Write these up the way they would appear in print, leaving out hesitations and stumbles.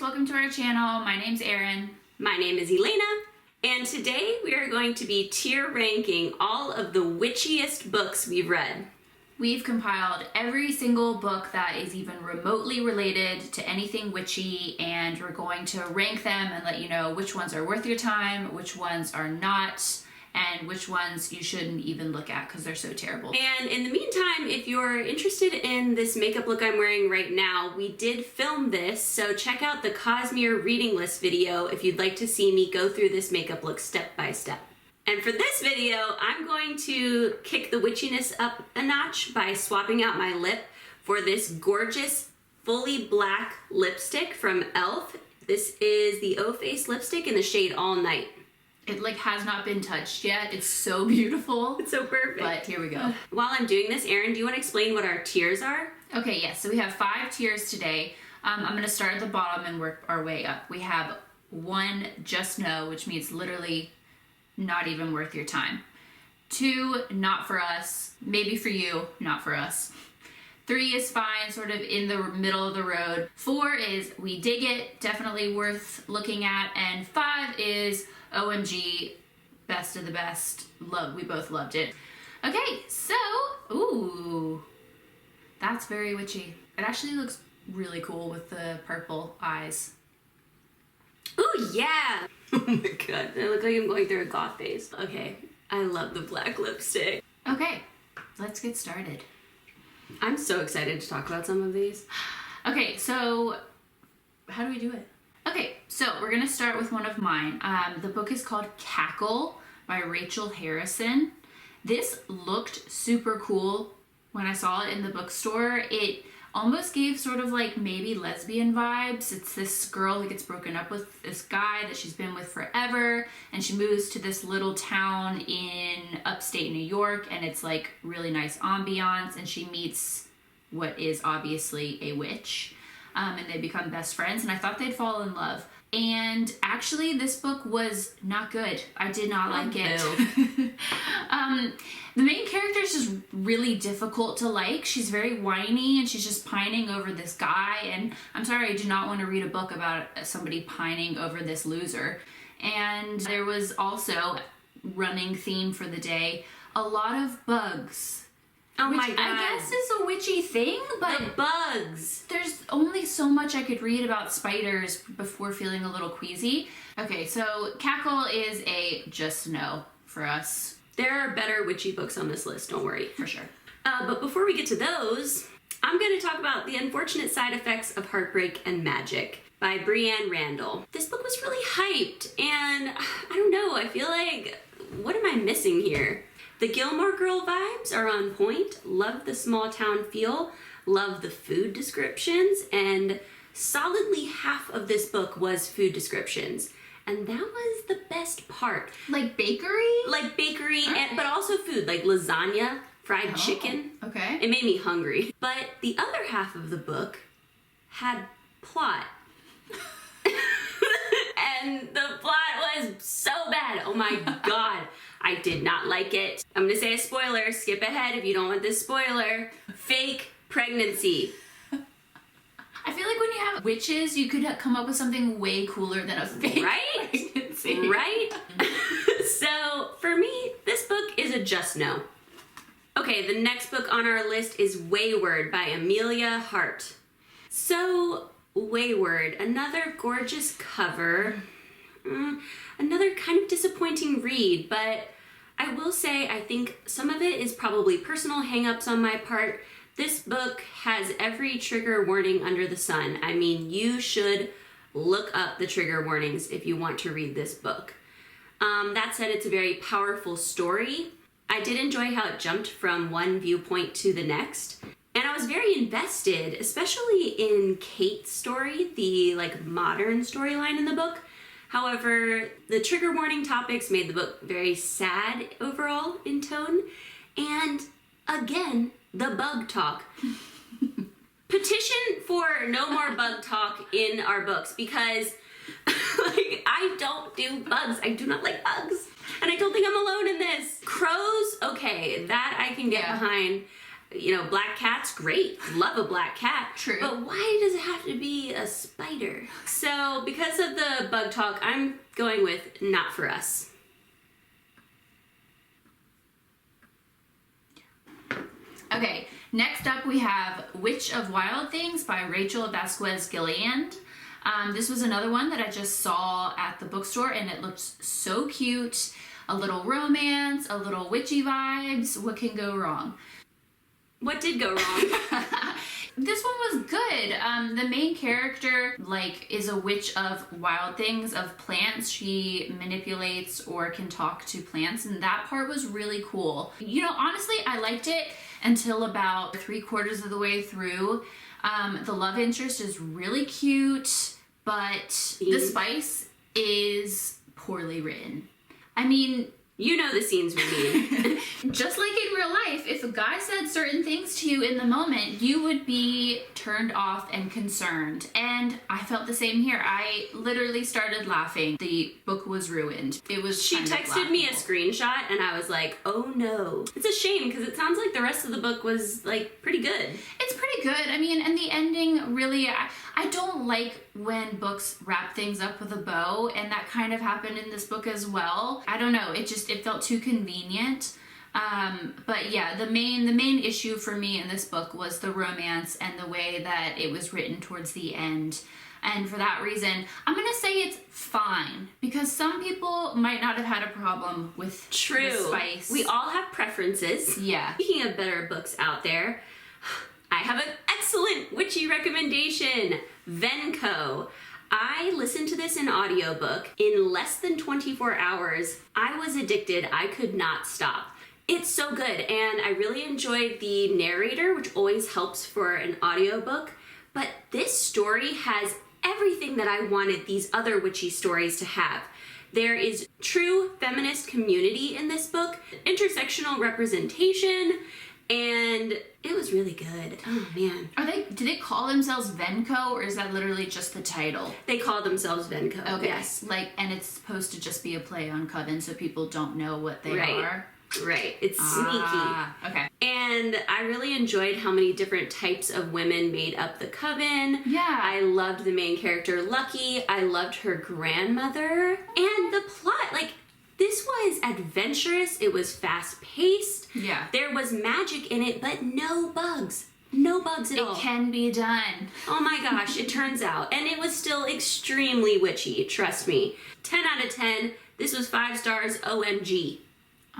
welcome to our channel. My name's Erin. My name is Elaina, and today we are going to be tier ranking all of the witchiest books we've read. We've compiled every single book that is even remotely related to anything witchy, and we're going to rank them and let you know which ones are worth your time, which ones are not, and which ones you shouldn't even look at because they're so terrible. And in the meantime, if you're interested in this makeup look I'm wearing right now, we did film this, so check out the Cosmere reading list video if you'd like to see me go through this makeup look step by step. And for this video, I'm going to kick the witchiness up a notch by swapping out my lip for this gorgeous fully black lipstick from e.l.f. This is the O Face lipstick in the shade All Night. It has not been touched yet. It's so beautiful. It's so perfect. But here we go. While I'm doing this, Erin, do you want to explain what our tiers are? Okay, yes. So we have 5 tiers today. I'm going to start at the bottom and work our way up. We have 1, just no, which means literally not even worth your time. 2, not for us. Maybe for you, not for us. 3 is fine, sort of in the middle of the road. 4 is we dig it, definitely worth looking at. And 5 is OMG, best of the best. We both loved it. Okay, so, ooh, that's very witchy. It actually looks really cool with the purple eyes. Ooh, yeah. Oh my god, I look like I'm going through a goth phase. Okay, I love the black lipstick. Okay, let's get started. I'm so excited to talk about some of these. Okay, so how do we do it? Okay, so we're gonna start with one of mine. The book is called Cackle by Rachel Harrison. This looked super cool when I saw it in the bookstore. It almost gave sort of like maybe lesbian vibes. It's this girl who gets broken up with this guy that she's been with forever, and she moves to this little town in upstate New York, and it's like really nice ambiance, and she meets what is obviously a witch. And they become best friends, and I thought they'd fall in love. And actually, this book was not good. I did not like it. The main character is just really difficult to like. She's very whiny, and she's just pining over this guy. And I'm sorry, I do not want to read a book about somebody pining over this loser. And there was also, running theme for the day, a lot of bugs. Oh Which my god. I guess is a witchy thing, but the bugs. There's only so much I could read about spiders before feeling a little queasy. Okay, so Cackle is a just no for us. There are better witchy books on this list, don't worry. For sure. But before we get to those, I'm going to talk about The Unfortunate Side Effects of Heartbreak and Magic by Brianne Randall. This book was really hyped, and I don't know, I feel like, what am I missing here? The Gilmore Girl vibes are on point. Love the small town feel. Love the food descriptions. And solidly half of this book was food descriptions. And that was the best part. Like bakery? Like bakery, Okay. but also food. Like lasagna, fried chicken. Okay. It made me hungry. But the other half of the book had plot. And the plot was so bad. Oh my god. I did not like it. I'm gonna say a spoiler. Skip ahead if you don't want this spoiler. Fake pregnancy. I feel like when you have witches, you could come up with something way cooler than a fake pregnancy. Right? So, for me, this book is a just no. Okay, the next book on our list is Wayward by Amelia Hart. So, Wayward, another gorgeous cover. Another kind of disappointing read, but I will say I think some of it is probably personal hang-ups on my part. This book has every trigger warning under the sun. I mean, you should look up the trigger warnings if you want to read this book. That said, it's a very powerful story. I did enjoy how it jumped from one viewpoint to the next. And I was very invested, especially in Kate's story, the like modern storyline in the book. However, the trigger warning topics made the book very sad overall in tone. And again, the bug talk. Petition for no more bug talk in our books because like I don't do bugs. I do not like bugs. And I don't think I'm alone in this. Crows, okay, that I can get behind. You know, black cat's great. Love a black cat. True. But why does it have to be a spider? So because of the bug talk, I'm going with not for us. Okay, next up we have Witch of Wild Things by Rachel Vasquez-Gilliand. This was another one that I just saw at the bookstore, and it looked so cute. A little romance, a little witchy vibes. What can go wrong? What did go wrong? This one was good. The main character, is a witch of wild things, of plants. She manipulates or can talk to plants, and that part was really cool. You know, honestly, I liked it until about 3/4 of the way through. The love interest is really cute, but the spice is poorly written. I mean, you know the scenes we mean. just like in real life, if a guy said certain things to you in the moment, you would be turned off and concerned. And I felt the same here. I literally started laughing. The book was ruined. It was She texted me a screenshot and I was like, oh no. It's a shame because it sounds like the rest of the book was pretty good. It's pretty good. I mean, and the ending really, I don't like when books wrap things up with a bow, and that kind of happened in this book as well. I don't know, it felt too convenient. But yeah, the main issue for me in this book was the romance and the way that it was written towards the end. And for that reason, I'm gonna say it's fine, because some people might not have had a problem with the spice. We all have preferences. Yeah. Speaking of better books out there, I have an excellent witchy recommendation, Venko. I listened to this in audiobook in less than 24 hours. I was addicted. I could not stop. It's so good, and I really enjoyed the narrator, which always helps for an audiobook. But this story has everything that I wanted these other witchy stories to have. There is true feminist community in this book, intersectional representation, and it was really good. Oh man. Do they call themselves Venko, or is that literally just the title? They call themselves Venko. Okay. Yes. And it's supposed to just be a play on coven, so people don't know what they are. Right. It's sneaky. Okay. And I really enjoyed how many different types of women made up the coven. Yeah. I loved the main character, Lucky. I loved her grandmother. And the plot, this was adventurous. It was fast-paced. Yeah. There was magic in it, but no bugs. No bugs at all. It can be done. Oh my gosh, it turns out. And it was still extremely witchy, trust me. 10 out of 10. This was 5 stars, OMG.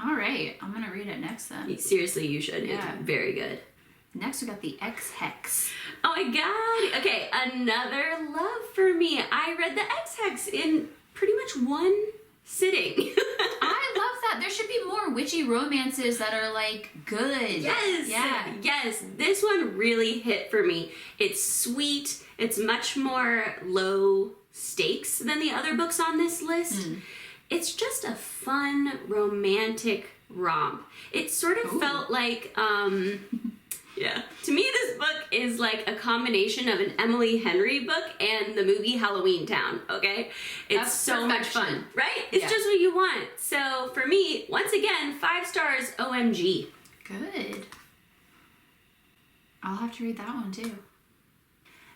All right, I'm gonna read it next then. Seriously, you should. Yeah. It's very good. Next we got the X-Hex. Oh my god. Okay, another love for me. I read the X-Hex in pretty much one sitting. I love that. There should be more witchy romances that are good. Yes. Yeah. Yes. This one really hit for me. It's sweet. It's much more low stakes than the other books on this list. It's just a fun, romantic romp. It sort of felt like, yeah. To me, this book is like a combination of an Emily Henry book and the movie Halloween Town, okay? It's That's so much perfection. fun, right? It's just what you want. So for me, once again, 5 stars, OMG. Good. I'll have to read that one too.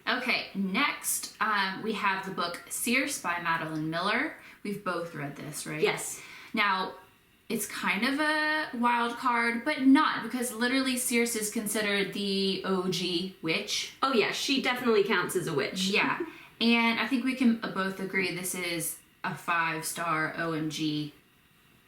Okay, next we have the book Circe by Madeline Miller. We've both read this, right? Yes. Now, it's kind of a wild card, but not, because literally Circe is considered the OG witch. Oh yeah, she definitely counts as a witch. Yeah, and I think we can both agree this is a 5-star OMG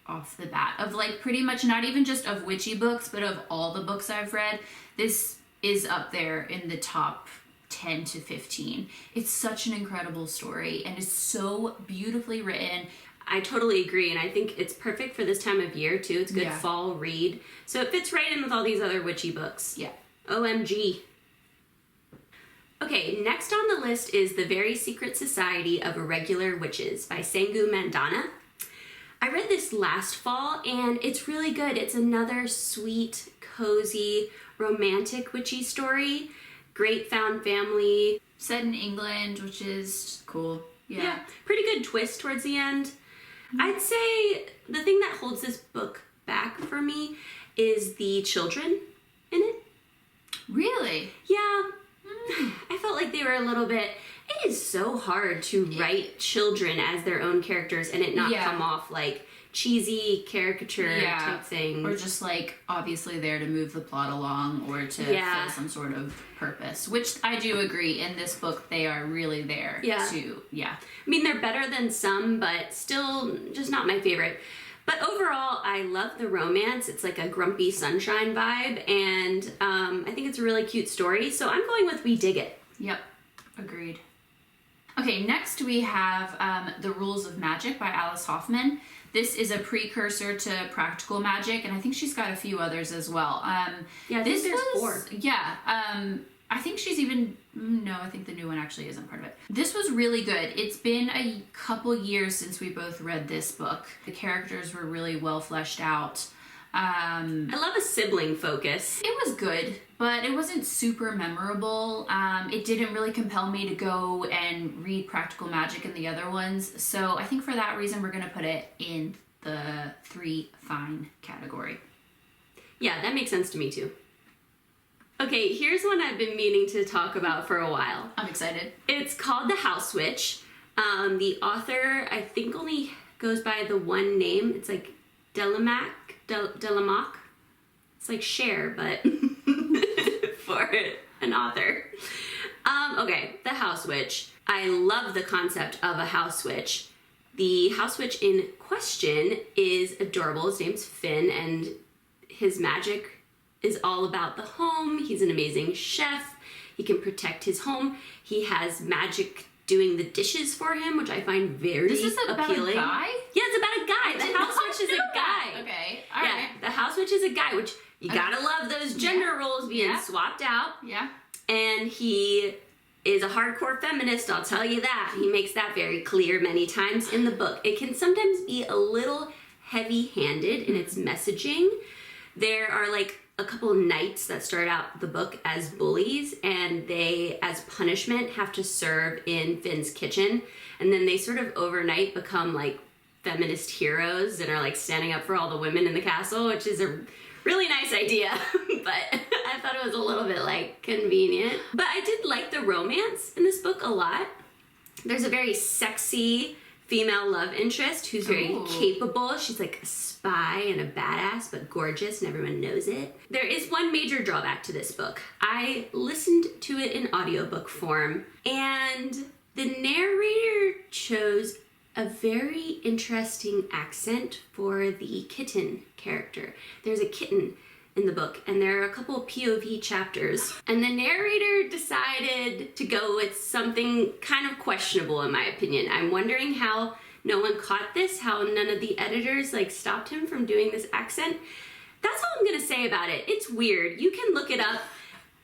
off the bat. Of pretty much not even just of witchy books, but of all the books I've read, this is up there in the top 10 to 15. It's such an incredible story, and it's so beautifully written. I totally agree, and I think it's perfect for this time of year too. It's a good fall read. So it fits right in with all these other witchy books. Yeah. OMG. Okay, next on the list is The Very Secret Society of Irregular Witches by Sangu Mandana. I read this last fall, and it's really good. It's another sweet, cozy, romantic witchy story. Great found family. Set in England, which is cool. Yeah. Pretty good twist towards the end. I'd say the thing that holds this book back for me is the children in it. Really? Yeah. I felt like they were a little bit... It is so hard to write children as their own characters and it not come off like cheesy caricature type thing. Or just like obviously there to move the plot along or to fill some sort of purpose. Which I do agree, in this book they are really there to, I mean, they're better than some, but still just not my favorite. But overall, I love the romance. It's like a grumpy sunshine vibe, and I think it's a really cute story. So I'm going with We Dig It. Yep, agreed. Okay, next we have The Rules of Magic by Alice Hoffman. This is a precursor to Practical Magic, and I think she's got a few others as well. I think there's 4. Yeah, I think she's even... No, I think the new one actually isn't part of it. This was really good. It's been a couple years since we both read this book. The characters were really well fleshed out. I love a sibling focus. It was good, but it wasn't super memorable. It didn't really compel me to go and read Practical Magic and the other ones. So I think for that reason, we're going to put it in the 3 fine category. Yeah, that makes sense to me too. Okay, here's one I've been meaning to talk about for a while. I'm excited. It's called The House Witch. The author, I think, only goes by the one name. It's like Delamac. It's like Cher, but for an author. Okay, The House Witch. I love the concept of a house witch. The house witch in question is adorable. His name's Finn, and his magic is all about the home. He's an amazing chef. He can protect his home. He has magic doing the dishes for him, which I find very appealing. This is about a guy? Yeah, it's about a guy. The house witch is a guy. Okay, all right. The house witch is a guy, which you gotta love those gender roles being swapped out. Yeah. And he is a hardcore feminist, I'll tell you that. He makes that very clear many times in the book. It can sometimes be a little heavy-handed in its messaging. There are like a couple of knights that start out the book as bullies, and they, as punishment, have to serve in Finn's kitchen, and then they sort of overnight become like feminist heroes and are like standing up for all the women in the castle, which is a really nice idea, but I thought it was a little bit like convenient. But I did like the romance in this book a lot. There's a very sexy female love interest who's very capable. She's like a spy and a badass, but gorgeous, and everyone knows it. There is one major drawback to this book. I listened to it in audiobook form, and the narrator chose a very interesting accent for the kitten character. There's a kitten in the book, and there are a couple of POV chapters, and the narrator decided to go with something kind of questionable in my opinion. I'm wondering how no one caught this, how none of the editors like stopped him from doing this accent. That's all I'm gonna say about it. It's weird. You can look it up.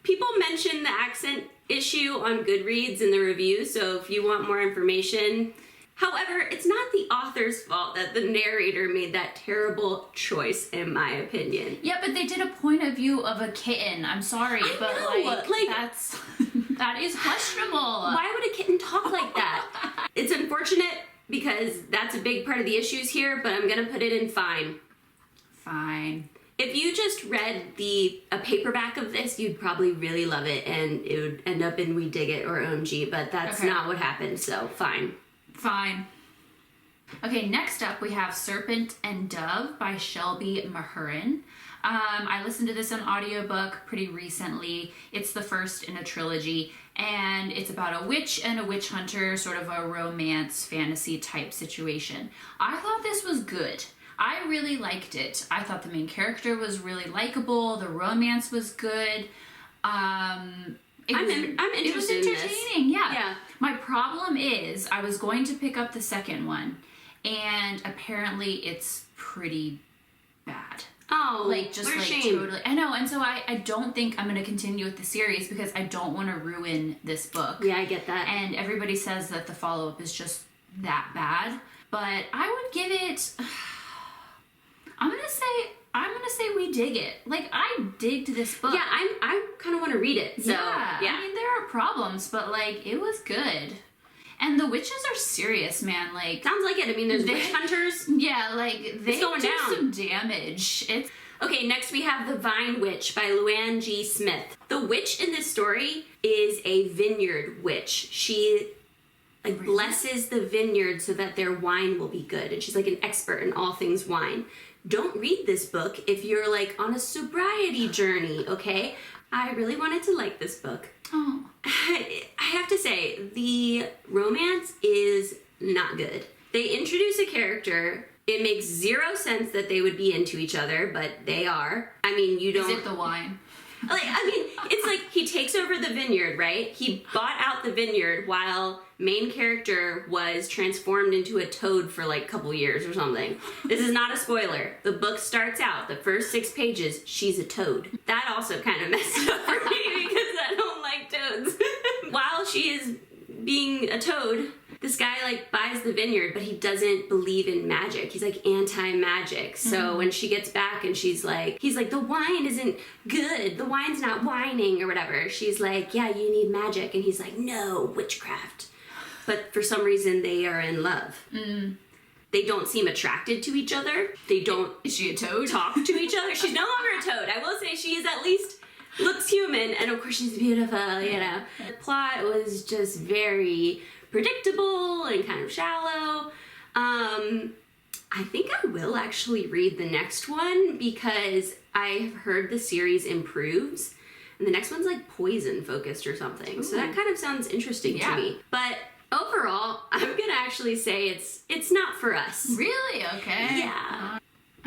People mention the accent issue on Goodreads in the review, so if you want more information. However, it's not the author's fault that the narrator made that terrible choice, in my opinion. Yeah, but they did a point of view of a kitten. I'm sorry, but like that's that is questionable. Why would a kitten talk like that? It's unfortunate because that's a big part of the issues here, but I'm gonna put it in fine. Fine. If you just read a paperback of this, you'd probably really love it, and it would end up in We Dig It or OMG, but that's not what happened, so fine. Fine. Okay, next up we have Serpent and Dove by Shelby Mahurin. I listened to this on audiobook pretty recently. It's the first in a trilogy, and it's about a witch and a witch hunter, sort of a romance fantasy type situation. I thought this was good. I really liked it. I thought the main character was really likable. The romance was good. I'm interested. It was entertaining, yeah. My problem is I was going to pick up the second one, and apparently it's pretty bad. Oh, like just what a like shame. Totally. I know, and so I don't think I'm going to continue with the series because I don't want to ruin this book. Yeah, I get that. And everybody says that the follow-up is just that bad, but I would give it. I'm gonna say We Dig It. Like, I digged this book. Yeah, I kind of want to read it. So, yeah. I mean, there are problems, but like, it was good. And the witches are serious, man. Like, sounds like it. I mean, there's witch hunters. Yeah, like they going do down. some damage. It's Okay, next we have The Vine Witch by Luann G. Smith. The witch in this story is a vineyard witch. She blesses the vineyard so that their wine will be good. And she's like an expert in all things wine. Don't read this book if you're like on a sobriety journey, okay? I really wanted to like this book. Oh. I have to say, the romance is not good. They introduce a character. It makes zero sense that they would be into each other, but they are. I mean, you don't... Is it the wine? It's like he takes over the vineyard, right? He bought out the vineyard while main character was transformed into a toad for like a couple years or something. This is not a spoiler. The book starts out, the first 6 pages, she's a toad. That also kind of messed it up for me because I don't like toads. While she is being a toad, this guy like buys the vineyard, but he doesn't believe in magic. He's like anti-magic. So when she gets back and he's like, the wine isn't good. The wine's not whining or whatever. She's like, yeah, you need magic. And he's like, no, witchcraft. But for some reason they are in love. They don't seem attracted to each other. They don't... Is she a toad? Talk to each other. She's no longer a toad. I will say she is at least... looks human, and of course she's beautiful, you know. The plot was just very predictable and kind of shallow. I think I will actually read the next one because I've heard the series improves, and the next one's like poison focused or something. Ooh. So that kind of sounds interesting to me. But overall, I'm gonna actually say it's not for us. Really? Okay. Yeah.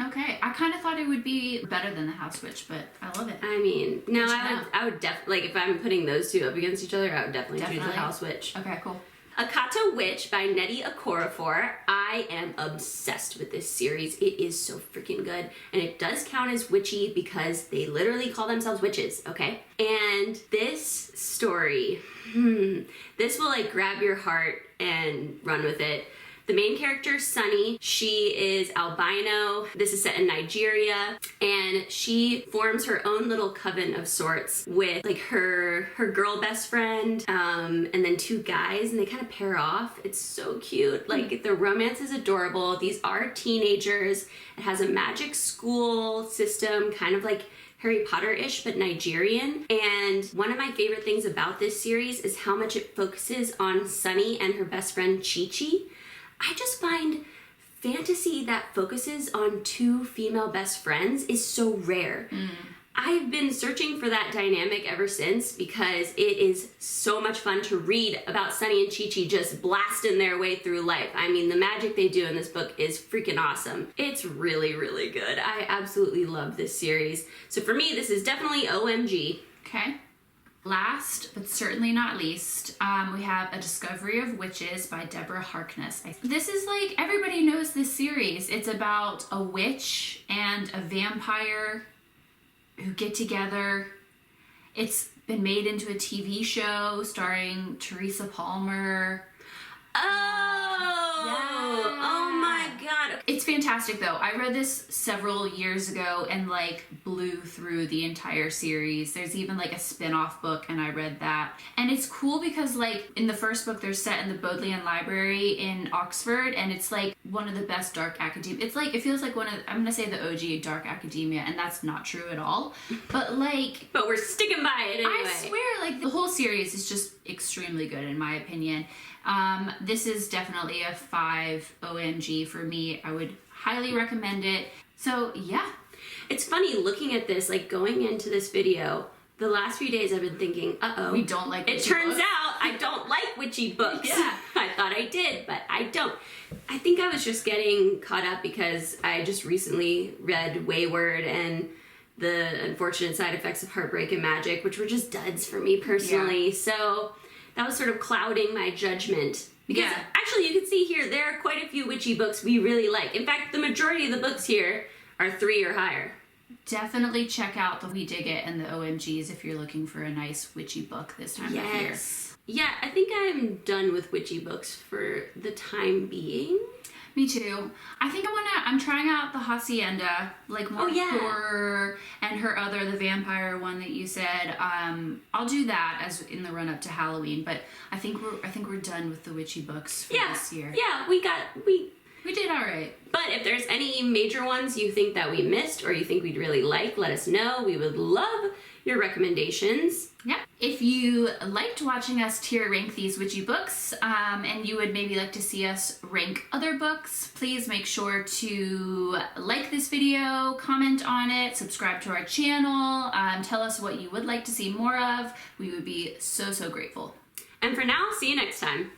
Okay, I kind of thought it would be better than The House Witch, but I love it. I mean, no, I would definitely, like, if I'm putting those two up against each other, I would definitely choose The House Witch. Okay, cool. Akata Witch by Nettie Okorafor. I am obsessed with this series. It is so freaking good. And it does count as witchy because they literally call themselves witches, okay? And this story, this will like grab your heart and run with it. The main character, Sunny, she is albino. This is set in Nigeria, and she forms her own little coven of sorts with like her girl best friend, and then 2 guys, and they kind of pair off. It's so cute. Like the romance is adorable. These are teenagers. It has a magic school system, kind of like Harry Potter-ish, but Nigerian. And one of my favorite things about this series is how much it focuses on Sunny and her best friend, Chi-Chi. I just find fantasy that focuses on 2 female best friends is so rare. I've been searching for that dynamic ever since because it is so much fun to read about Sunny and Chi-Chi just blasting their way through life. I mean, the magic they do in this book is freaking awesome. It's really, really good. I absolutely love this series. So for me, this is definitely OMG. Okay. Last, but certainly not least, we have A Discovery of Witches by Deborah Harkness. This is like, everybody knows this series. It's about a witch and a vampire who get together. It's been made into a TV show starring Teresa Palmer. Oh! Yeah. Oh my god. It's fantastic though. I read this several years ago and like blew through the entire series. There's even like a spin-off book and I read that. And it's cool because like in the first book they're set in the Bodleian Library in Oxford and it's like one of the best dark academia. It's like, it feels like one of, I'm gonna say the OG dark academia and that's not true at all. But like... But we're sticking by it anyway. I swear like the whole series is just extremely good in my opinion. This is definitely a 5 OMG for me. I would highly recommend it. So yeah. It's funny looking at this, like going into this video, the last few days I've been thinking, uh-oh. We don't like witchy It turns books. out I don't like witchy books. Yeah. I thought I did, but I don't. I think I was just getting caught up because I just recently read Wayward and The Unfortunate Side Effects of Heartbreak and Magic, which were just duds for me personally. Yeah. So that was sort of clouding my judgment. Because actually you can see here, there are quite a few witchy books we really like. In fact, the majority of the books here are 3 or higher. Definitely check out the We Dig It and the OMGs if you're looking for a nice witchy book this time of year. Yeah, I think I'm done with witchy books for the time being. Me too. I think I'm trying out the Hacienda, like more horror, and her other, the vampire one that you said. I'll do that as in the run up to Halloween, but I think we're done with the witchy books for this year. Yeah, We did all right. But if there's any major ones you think that we missed or you think we'd really like, let us know. We would love your recommendations. Yeah. If you liked watching us tier rank these witchy books, and you would maybe like to see us rank other books, please make sure to like this video, comment on it, subscribe to our channel, tell us what you would like to see more of. We would be so, so grateful. And for now, see you next time.